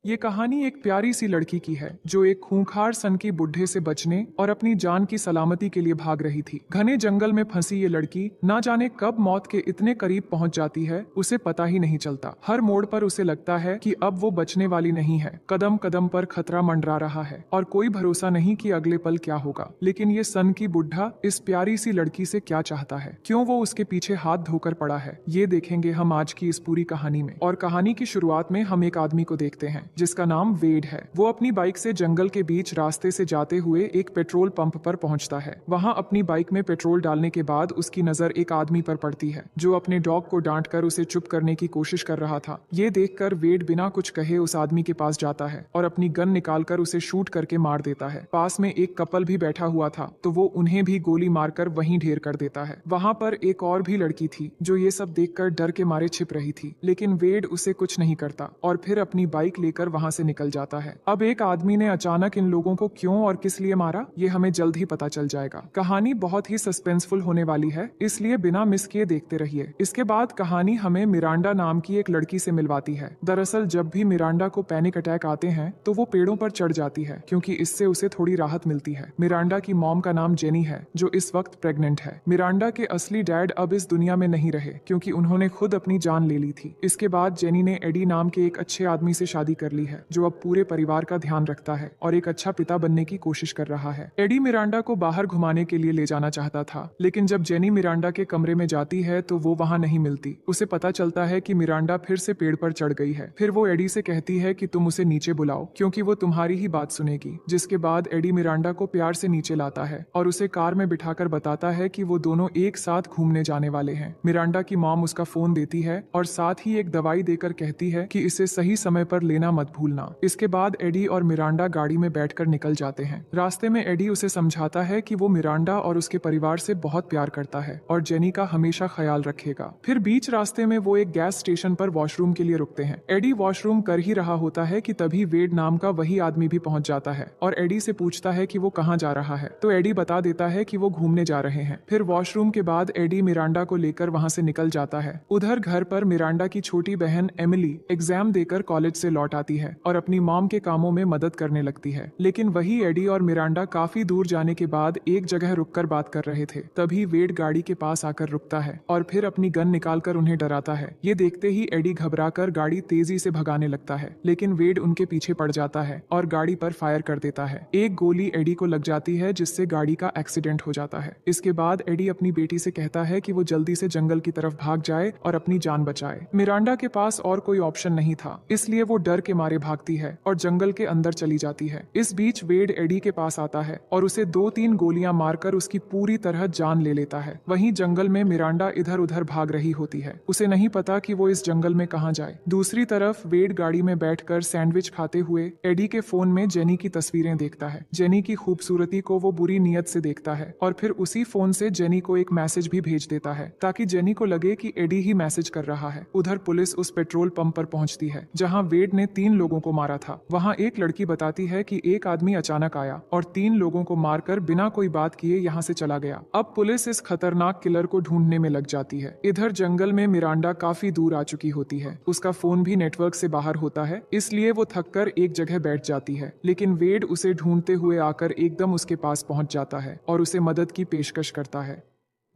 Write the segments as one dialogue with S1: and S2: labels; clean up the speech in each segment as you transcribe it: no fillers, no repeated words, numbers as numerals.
S1: ये कहानी एक प्यारी सी लड़की की है जो एक खूंखार सन की बुड्ढे से बचने और अपनी जान की सलामती के लिए भाग रही थी। घने जंगल में फंसी ये लड़की ना जाने कब मौत के इतने करीब पहुंच जाती है, उसे पता ही नहीं चलता। हर मोड़ पर उसे लगता है कि अब वो बचने वाली नहीं है। कदम कदम पर खतरा मंडरा रहा है और कोई भरोसा नहीं कि अगले पल क्या होगा। लेकिन ये सन की बुड्ढा इस प्यारी सी लड़की से क्या चाहता है, क्यों वो उसके पीछे हाथ धोकर पड़ा है, ये देखेंगे हम आज की इस पूरी कहानी में। और कहानी की शुरुआत में हम एक आदमी को देखते हैं जिसका नाम वेड है। वो अपनी बाइक से जंगल के बीच रास्ते से जाते हुए एक पेट्रोल पंप पर पहुंचता है। वहां अपनी बाइक में पेट्रोल डालने के बाद उसकी नजर एक आदमी पर पड़ती है जो अपने डॉग को डांट कर उसे चुप करने की कोशिश कर रहा था। ये देखकर वेड बिना कुछ कहे उस आदमी के पास जाता है और अपनी गन निकालकर उसे शूट करके मार देता है। पास में एक कपल भी बैठा हुआ था तो वो उन्हें भी गोली मारकर वहीं ढेर कर देता है। वहां पर एक और भी लड़की थी जो ये सब देखकर डर के मारे छिप रही थी, लेकिन वेड उसे कुछ नहीं करता और फिर अपनी बाइक लेकर वहां से निकल जाता है। अब एक आदमी ने अचानक इन लोगों को क्यों और किस लिए मारा, ये हमें जल्द ही पता चल जाएगा। कहानी बहुत ही सस्पेंसफुल होने वाली है, इसलिए बिना मिस किए देखते रहिए। इसके बाद कहानी हमें मिरांडा नाम की एक लड़की से मिलवाती है। दरअसल जब भी मिरांडा को पैनिक अटैक आते हैं तो वो पेड़ों पर चढ़ जाती है क्योंकि इससे उसे थोड़ी राहत मिलती है। मिरांडा की मॉम का नाम जेनी है जो इस वक्त प्रेग्नेंट है। मिरांडा के असली डैड अब इस दुनिया में नहीं रहे क्योंकि उन्होंने खुद अपनी जान ले ली थी। इसके बाद जेनी ने एडी नाम के एक अच्छे आदमी से शादी कर ली है जो अब पूरे परिवार का ध्यान रखता है और एक अच्छा पिता बनने की कोशिश कर रहा है। एडी मिरांडा को बाहर घुमाने के लिए ले जाना चाहता था, लेकिन जब जेनी मिरांडा के कमरे में जाती है तो वो वहां नहीं मिलती। उसे पता चलता है कि मिरांडा फिर से पेड़ पर चढ़ गई है। फिर वो एडी से कहती है कि तुम उसे नीचे बुलाओ क्योंकि वो तुम्हारी ही बात सुनेगी। जिसके बाद एडी मिरांडा को प्यार से नीचे लाता है और उसे कार में बिठाकर बताता है कि वो दोनों एक साथ घूमने जाने वाले हैं। मिरांडा की मॉम उसका फोन देती है और साथ ही एक दवाई देकर कहती है कि इसे सही समय पर लेना मत भूलना। इसके बाद एडी और मिरांडा गाड़ी में बैठकर निकल जाते हैं। रास्ते में एडी उसे समझाता है कि वो मिरांडा और उसके परिवार से बहुत प्यार करता है और जेनी का हमेशा ख्याल रखेगा। फिर बीच रास्ते में वो एक गैस स्टेशन पर वॉशरूम के लिए रुकते हैं। एडी वॉशरूम कर ही रहा होता है कि तभी वेड नाम का वही आदमी भी पहुंच जाता है और एडी से पूछता है कि वो कहाँ जा रहा है, तो एडी बता देता है कि वो घूमने जा रहे हैं। फिर वॉशरूम के बाद एडी मिरांडा को लेकर वहां से निकल जाता है। उधर घर पर मिरांडा की छोटी बहन एमिली एग्जाम देकर कॉलेज से लौट आती है और अपनी मॉम के कामों में मदद करने लगती है। लेकिन वही एडी और मिरांडा काफी दूर जाने के बाद एक जगह रुककर बात कर रहे थे। तभी वेड गाड़ी के पास आकर रुकता है और फिर अपनी गन निकालकर उन्हें डराता है। ये देखते ही एडी घबराकर गाड़ी तेजी से भगाने लगता है, लेकिन वेड उनके पीछे पड़ जाता है और गाड़ी पर फायर कर देता है। एक गोली एडी को लग जाती है जिससे गाड़ी का एक्सीडेंट हो जाता है। इसके बाद एडी अपनी बेटी से कहता है कि वो जल्दी से जंगल की तरफ भाग जाए और अपनी जान बचाए। मिरांडा के पास और कोई ऑप्शन नहीं था, इसलिए वो डर के मारे भागती है और जंगल के अंदर चली जाती है। इस बीच वेड एडी के पास आता है और उसे 2-3 गोलियां मारकर उसकी पूरी तरह जान ले लेता है। वहीं जंगल में मिरांडा इधर उधर भाग रही होती है, उसे नहीं पता कि वो इस जंगल में कहां जाए। दूसरी तरफ वेड गाड़ी में बैठकर सैंडविच खाते हुए एडी के फोन में जेनी की तस्वीरें देखता है। जेनी की खूबसूरती को वो बुरी नीयत से देखता है और फिर उसी फोन से जेनी को एक मैसेज भी भेज देता है ताकि जेनी को लगे कि एडी ही मैसेज कर रहा है। उधर पुलिस उस पेट्रोल पंप पर पहुंचती है जहां वेड ने 3 लोगों को मारा था। वहां एक लड़की बताती है कि एक आदमी अचानक आया और 3 लोगों को मारकर बिना कोई बात किए यहां से चला गया। अब पुलिस इस खतरनाक किलर को ढूंढने में लग जाती है। इधर जंगल में मिरांडा काफी दूर आ चुकी होती है, उसका फोन भी नेटवर्क से बाहर होता है, इसलिए वो थककर एक जगह बैठ जाती है। लेकिन वेड उसे ढूंढते हुए आकर एकदम उसके पास पहुंच जाता है और उसे मदद की पेशकश करता है।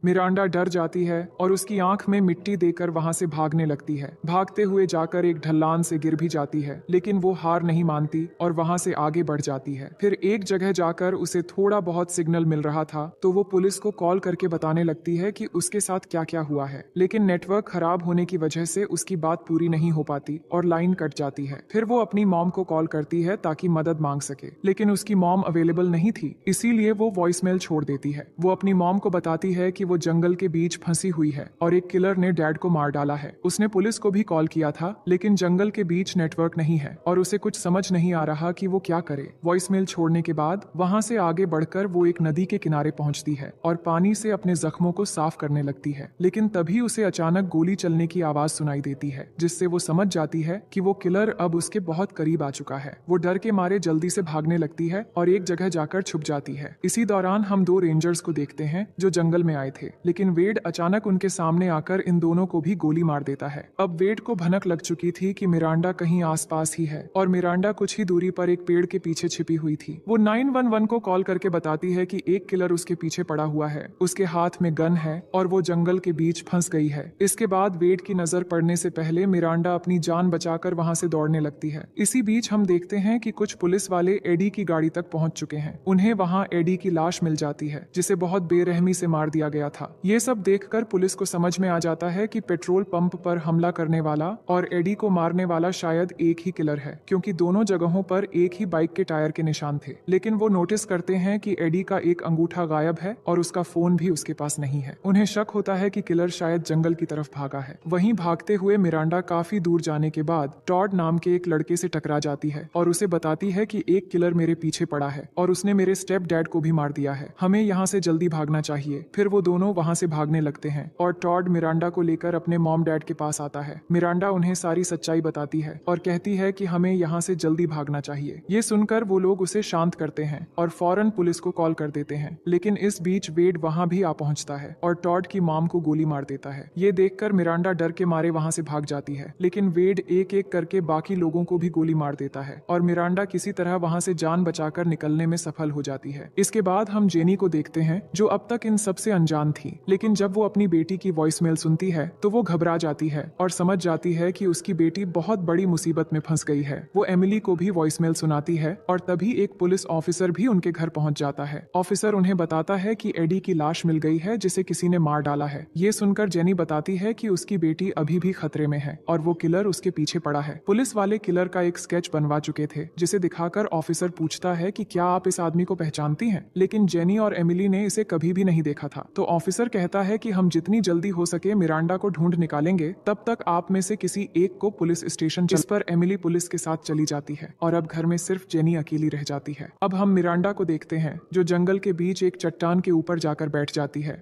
S1: मिरांडा डर जाती है और उसकी आंख में मिट्टी देकर वहां से भागने लगती है। भागते हुए जाकर एक ढलान से गिर भी जाती है, लेकिन वो हार नहीं मानती और वहां से आगे बढ़ जाती है। फिर एक जगह जाकर उसे थोड़ा बहुत सिग्नल मिल रहा था तो वो पुलिस को कॉल करके बताने लगती है कि उसके साथ क्या क्या हुआ है, लेकिन नेटवर्क खराब होने की वजह से उसकी बात पूरी नहीं हो पाती और लाइन कट जाती है। फिर वो अपनी मॉम को कॉल करती है ताकि मदद मांग सके, लेकिन उसकी मॉम अवेलेबल नहीं थी, इसीलिए वो वॉइसमेल छोड़ देती है। वो अपनी मॉम को बताती है कि वो जंगल के बीच फंसी हुई है और एक किलर ने डैड को मार डाला है। उसने पुलिस को भी कॉल किया था, लेकिन जंगल के बीच नेटवर्क नहीं है और उसे कुछ समझ नहीं आ रहा कि वो क्या करे। वॉइसमेल छोड़ने के बाद वहां से आगे बढ़कर वो एक नदी के किनारे पहुंचती है और पानी से अपने जख्मों को साफ करने लगती है। लेकिन तभी उसे अचानक गोली चलने की आवाज सुनाई देती है, जिससे वो समझ जाती है कि वो किलर अब उसके बहुत करीब आ चुका है। वो डर के मारे जल्दी से भागने लगती है और एक जगह जाकर छुप जाती है। इसी दौरान हम 2 रेंजर्स को देखते हैं जो जंगल में आए थे, लेकिन वेड अचानक उनके सामने आकर इन दोनों को भी गोली मार देता है। अब वेड को भनक लग चुकी थी कि मिरांडा कहीं आसपास ही है और मिरांडा कुछ ही दूरी पर एक पेड़ के पीछे छिपी हुई थी। वो 911 को कॉल करके बताती है कि एक किलर उसके पीछे पड़ा हुआ है, उसके हाथ में गन है और वो जंगल के बीच फंस गई है। इसके बाद वेड की नजर पड़ने से पहले मिरांडा अपनी जान बचाकर वहां से दौड़ने लगती है। इसी बीच हम देखते हैं कि कुछ पुलिस वाले एडी की गाड़ी तक पहुंच चुके हैं। उन्हें वहां एडी की लाश मिल जाती है, जिसे बहुत बेरहमी से मार दिया गया था। ये सब देखकर पुलिस को समझ में आ जाता है कि पेट्रोल पंप पर हमला करने वाला और एडी को मारने वाला शायद एक ही किलर है, क्योंकि दोनों जगहों पर एक ही बाइक के टायर के निशान थे। लेकिन वो नोटिस करते हैं कि एडी का एक अंगूठा गायब है और उसका फोन भी उसके पास नहीं है। उन्हें शक होता है कि किलर शायद जंगल की तरफ भागा है। वहीं भागते हुए मिरांडा काफी दूर जाने के बाद टॉड नाम के एक लड़के से टकरा जाती है और उसे बताती है कि एक किलर मेरे पीछे पड़ा है और उसने मेरे स्टेप डैड को भी मार दिया है, हमें यहाँ से जल्दी भागना चाहिए। फिर वो दोनों वहाँ से भागने लगते हैं और टॉड मिरांडा को लेकर अपने मॉम डैड के पास आता है। मिरांडा उन्हें सारी सच्चाई बताती है और कहती है कि हमें यहाँ से जल्दी भागना चाहिए। ये सुनकर वो लोग उसे शांत करते हैं और फौरन पुलिस को कॉल कर देते हैं। लेकिन इस बीच वेड वहाँ भी आ पहुँचता है और टॉड की मॉम को गोली मार देता है। ये देखकर मिरांडा डर के मारे वहाँ से भाग जाती है, लेकिन वेड एक एक करके बाकी लोगों को भी गोली मार देता है और मिरांडा किसी तरह वहाँ से जान बचाकर निकलने में सफल हो जाती है। इसके बाद हम जेनी को देखते हैं, जो अब तक इन सबसे अनजान थी, लेकिन जब वो अपनी बेटी की वॉइसमेल सुनती है तो वो घबरा जाती है और समझ जाती है कि उसकी बेटी बहुत बड़ी मुसीबत में फंस गई है। वो एमिली को भी वॉइसमेल सुनाती है और तभी एक पुलिस ऑफिसर भी उनके घर पहुंच जाता है। ऑफिसर उन्हें बताता है कि एडी की लाश मिल गई है, जिसे किसी ने मार डाला है। ये सुनकर जेनी बताती है कि उसकी बेटी अभी भी खतरे में है और वो किलर उसके पीछे पड़ा है। पुलिस वाले किलर का एक स्केच बनवा चुके थे, जिसे दिखाकर ऑफिसर पूछता है कि क्या आप इस आदमी को पहचानती हैं? लेकिन जेनी और एमिली ने इसे कभी भी नहीं देखा था। तो ऑफिसर कहता है कि हम जितनी जल्दी हो सके मिरांडा को ढूंढ निकालेंगे, तब तक आप में से किसी एक को पुलिस स्टेशन, जिस पर एमिली पुलिस के साथ चली जाती है और अब घर में सिर्फ जेनी अकेली रह जाती है। अब हम मिरांडा को देखते हैं, जो जंगल के बीच एक चट्टान के ऊपर जाकर बैठ जाती है।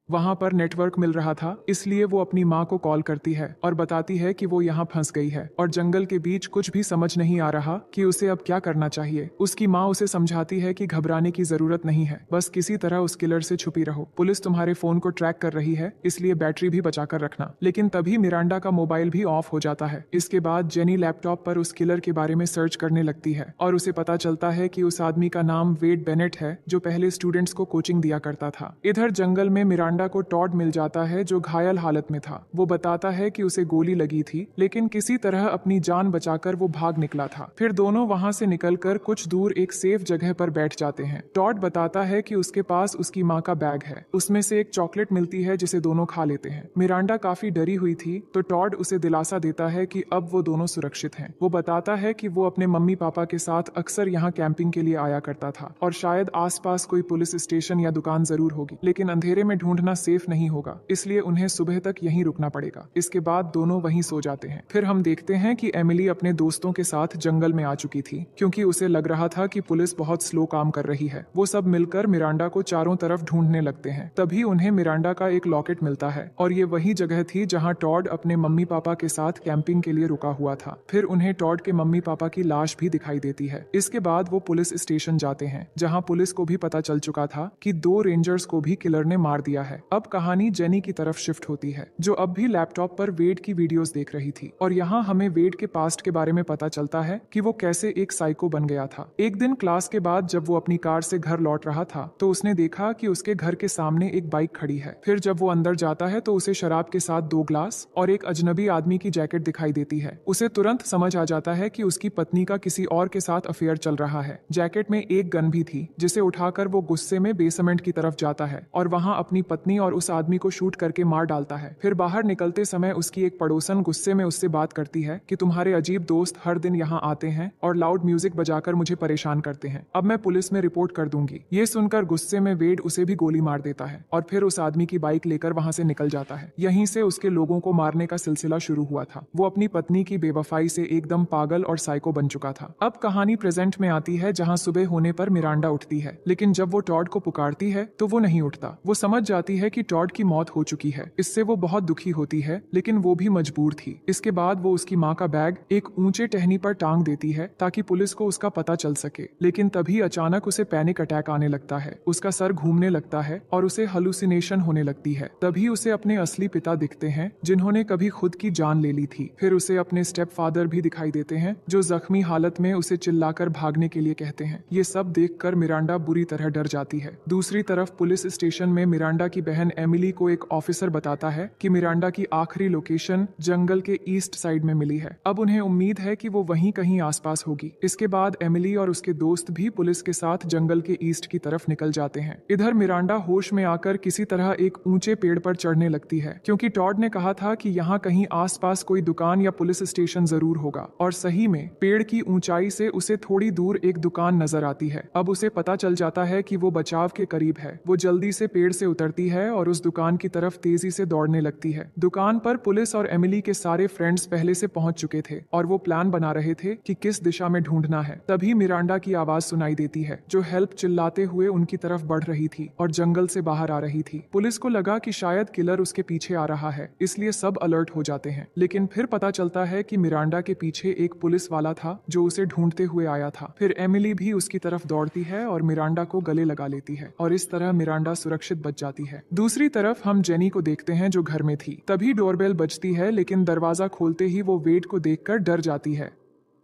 S1: वहां पर नेटवर्क मिल रहा था, इसलिए वो अपनी माँ को कॉल करती है और बताती है कि वो यहाँ फंस गई है और जंगल के बीच कुछ भी समझ नहीं आ रहा कि उसे अब क्या करना चाहिए। उसकी माँ उसे समझाती है कि घबराने की जरूरत नहीं है, बस किसी तरह उस किलर से छुपी रहो। पुलिस तुम्हारे फोन को ट्रैक कर रही है, इसलिए बैटरी भी बचाकर रखना। लेकिन तभी मिरांडा का मोबाइल भी ऑफ हो जाता है। इसके बाद जेनी लैपटॉप पर उस किलर के बारे में सर्च करने लगती है और उसे पता चलता है कि उस आदमी का नाम वेड बेनेट है, जो पहले स्टूडेंट्स को कोचिंग दिया करता था। इधर जंगल में मिरांडा को टॉड मिल जाता है, जो घायल हालत में था। वो बताता है कि उसे गोली लगी थी, लेकिन किसी तरह अपनी जान बचाकर वो भाग निकला था। फिर दोनों वहां से निकलकर कुछ दूर एक सेफ जगह पर बैठ जाते हैं। टॉड बताता है कि उसके पास उसकी माँ का बैग है, उसमें से एक चॉकलेट मिलती है जिसे दोनों खा लेते हैं। मिरांडा काफी डरी हुई थी, तो टॉड उसे दिलासा देता है कि अब वो दोनों सुरक्षित हैं। वो बताता है कि वो अपने मम्मी पापा के साथ अक्सर यहाँ कैंपिंग के लिए आया करता था और शायद आसपास कोई पुलिस स्टेशन या दुकान जरूर होगी, लेकिन अंधेरे में ढूंढना सेफ नहीं होगा, इसलिए उन्हें सुबह तक यहीं रुकना पड़ेगा। इसके बाद दोनों वहीं सो जाते हैं। फिर हम देखते हैं कि एमिली अपने दोस्तों के साथ जंगल में आ चुकी थी, क्योंकि उसे लग रहा था कि पुलिस बहुत स्लो काम कर रही है। वो सब मिलकर मिरांडा को चारों तरफ ढूंढने लगते हैं। तभी उन्हें मिरांडा का एक लॉकेट मिलता है और ये वही जगह थी जहाँ टॉड अपने मम्मी पापा के साथ कैंपिंग के लिए रुका हुआ था। फिर उन्हें टॉड के मम्मी पापा की लाश भी दिखाई देती है। इसके बाद वो पुलिस स्टेशन जाते हैं, जहाँ पुलिस को भी पता चल चुका था कि 2 रेंजर्स को भी किलर ने मार दिया है। अब कहानी जेनी की तरफ शिफ्ट होती है, जो अब भी लैपटॉप पर वेड की वीडियोस देख रही थी और यहाँ हमें वेड के पास्ट के बारे में पता चलता है कि वो कैसे एक साइको बन गया था। एक दिन क्लास के बाद जब वो अपनी कार से घर लौट रहा था, तो उसने देखा कि उसके घर के सामने एक बाइक खड़ी है। फिर जब वो अंदर जाता है तो उसे शराब के साथ 2 ग्लास और एक अजनबी आदमी की जैकेट दिखाई देती है। उसे तुरंत समझ आ जाता है कि उसकी पत्नी का किसी और के साथ अफेयर चल रहा है। जैकेट में एक गन भी थी, जिसे उठाकर वो गुस्से में बेसमेंट की तरफ जाता है और वहाँ अपनी पत्नी और उस आदमी को शूट करके मार डालता है। फिर बाहर निकलते समय उसकी एक पड़ोसन गुस्से में उससे बात करती है कि तुम्हारे अजीब दोस्त हर दिन यहाँ आते हैं और लाउड म्यूजिक बजाकर मुझे परेशान करते हैं, अब मैं पुलिस में रिपोर्ट कर दूंगी। ये सुनकर गुस्से में वेड उसे भी गोली मार देता है और फिर उस आदमी की बाइक लेकर वहाँ से निकल जाता है। यहीं से उसके लोगों को मारने का सिलसिला शुरू हुआ था। वो अपनी पत्नी की बेवफाई से एकदम पागल और साइको बन चुका था। अब कहानी प्रेजेंट में आती है, जहाँ सुबह होने पर मिरांडा उठती है, लेकिन जब वो टॉड को पुकारती है तो वो नहीं उठता। वो समझ जाती कहती है कि टॉड की मौत हो चुकी है। इससे वो बहुत दुखी होती है, लेकिन वो भी मजबूर थी। इसके बाद वो उसकी माँ का बैग एक ऊंचे टहनी पर टांग देती है ताकि पुलिस को उसका पता चल सके। लेकिन तभी अचानक उसे पैनिक अटैक आने लगता है, उसका सर घूमने लगता है और उसे हेलुसिनेशन होने लगती है। तभी उसे अपने असली पिता दिखते हैं, जिन्होंने कभी खुद की जान ले ली थी। फिर उसे अपने स्टेप फादर भी दिखाई देते हैं, जो जख्मी हालत में उसे चिल्लाकर भागने के लिए कहते हैं। ये सब देखकर मिरांडा बुरी तरह डर जाती है। दूसरी तरफ पुलिस स्टेशन में मिरांडा की बहन एमिली को एक ऑफिसर बताता है कि मिरांडा की आखिरी लोकेशन जंगल के ईस्ट साइड में मिली है। अब उन्हें उम्मीद है कि वो वहीं कहीं आसपास होगी। इसके बाद एमिली और उसके दोस्त भी पुलिस के साथ जंगल के ईस्ट की तरफ निकल जाते हैं। इधर मिरांडा होश में आकर किसी तरह एक ऊंचे पेड़ पर चढ़ने लगती है, क्योंकि टॉड ने कहा था कि यहाँ कहीं आसपास कोई दुकान या पुलिस स्टेशन जरूर होगा। और सही में पेड़ की ऊंचाई से उसे थोड़ी दूर एक दुकान नजर आती है। अब उसे पता चल जाता है कि वो बचाव के करीब है। वो जल्दी से पेड़ से उतरती है और उस दुकान की तरफ तेजी से दौड़ने लगती है। दुकान पर पुलिस और एमिली के सारे फ्रेंड्स पहले से पहुंच चुके थे और वो प्लान बना रहे थे कि किस दिशा में ढूंढना है। तभी मिरांडा की आवाज सुनाई देती है, जो हेल्प चिल्लाते हुए उनकी तरफ बढ़ रही थी और जंगल से बाहर आ रही थी। पुलिस को लगा कि शायद किलर उसके पीछे आ रहा है, इसलिए सब अलर्ट हो जाते हैं। लेकिन फिर पता चलता है कि मिरांडा के पीछे एक पुलिस वाला था जो उसे ढूंढते हुए आया था। फिर एमिली भी उसकी तरफ दौड़ती है और मिरांडा को गले लगा लेती है और इस तरह मिरांडा सुरक्षित बच जाती है। दूसरी तरफ हम जेनी को देखते हैं, जो घर में थी। तभी डोरबेल बजती है, लेकिन दरवाजा खोलते ही वो वेड को देखकर डर जाती है।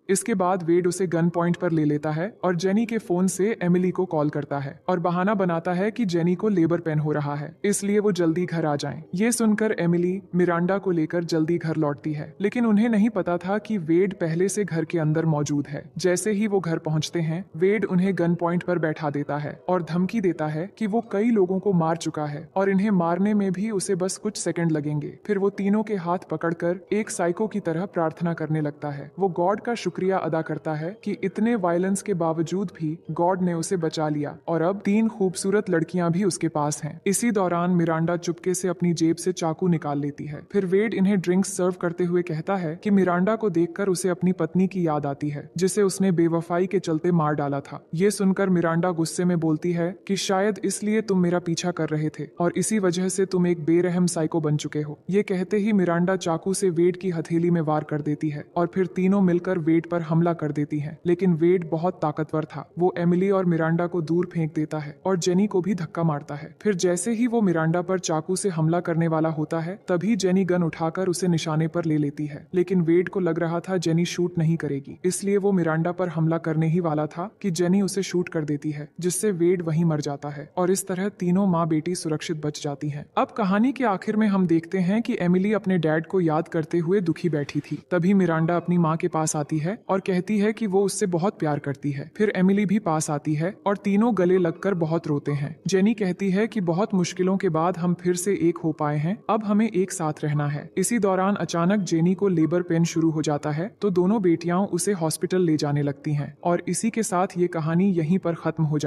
S1: इसके बाद वेड उसे गन पॉइंट पर ले लेता है और जेनी के फोन से एमिली को कॉल करता है और बहाना बनाता है कि जेनी को लेबर पेन हो रहा है, इसलिए वो जल्दी घर आ जाएं। ये सुनकर एमिली मिरांडा को लेकर जल्दी घर लौटती है, लेकिन उन्हें नहीं पता था कि वेड पहले से घर के अंदर मौजूद है। जैसे ही वो घर पहुंचते हैं, वेड उन्हें गन पॉइंट पर बैठा देता है और धमकी देता है कि वो कई लोगों को मार चुका है और इन्हें मारने में भी उसे बस कुछ सेकंड लगेंगे। फिर वो तीनों के हाथ पकड़कर एक साइको की तरह प्रार्थना करने लगता है। वो गॉड का शुक्रिया अदा करता है कि इतने वायलेंस के बावजूद भी गॉड ने उसे बचा लिया और अब 3 खूबसूरत लड़कियां भी उसके पास हैं। इसी दौरान मिरांडा चुपके से अपनी जेब से चाकू निकाल लेती है। फिर वेड इन्हें ड्रिंक्स सर्व करते हुए कहता है कि मिरांडा को देखकर उसे अपनी पत्नी की याद आती है, जिसे उसने बेवफाई के चलते मार डाला था। ये सुनकर मिरांडा गुस्से में बोलती है कि शायद इसलिए तुम मेरा पीछा कर रहे थे और इसी वजह से तुम एक बेरहम साइको बन चुके हो। ये कहते ही मिरांडा चाकू से वेड की हथेली में वार कर देती है और फिर तीनों मिलकर वेड पर हमला कर देती हैं। लेकिन वेड बहुत ताकतवर था। वो एमिली और मिरांडा को दूर फेंक देता है और जेनी को भी धक्का मारता है। फिर जैसे ही वो मिरांडा पर चाकू से हमला करने वाला होता है, तभी जेनी गन उठाकर उसे निशाने पर ले लेती है। लेकिन वेड को लग रहा था जेनी शूट नहीं करेगी, इसलिए वो मिरांडा पर हमला करने ही वाला था कि जेनी उसे शूट कर देती है, जिससे वेड वहीं मर जाता है और इस तरह तीनों माँ बेटी सुरक्षित बच जाती हैं। अब कहानी के आखिर में हम देखते हैं कि एमिली अपने डैड को याद करते हुए दुखी बैठी थी। तभी मिरांडा अपनी माँ के पास आती है और कहती है कि वो उससे बहुत प्यार करती है। फिर एमिली भी पास आती है और तीनों गले लगकर बहुत रोते हैं। जेनी कहती है कि बहुत मुश्किलों के बाद हम फिर से एक हो पाए हैं, अब हमें एक साथ रहना है। इसी दौरान अचानक जेनी को लेबर पेन शुरू हो जाता है, तो दोनों बेटियां उसे हॉस्पिटल ले जाने लगती हैं और इसी के साथ ये कहानी यहीं पर खत्म हो जाती है।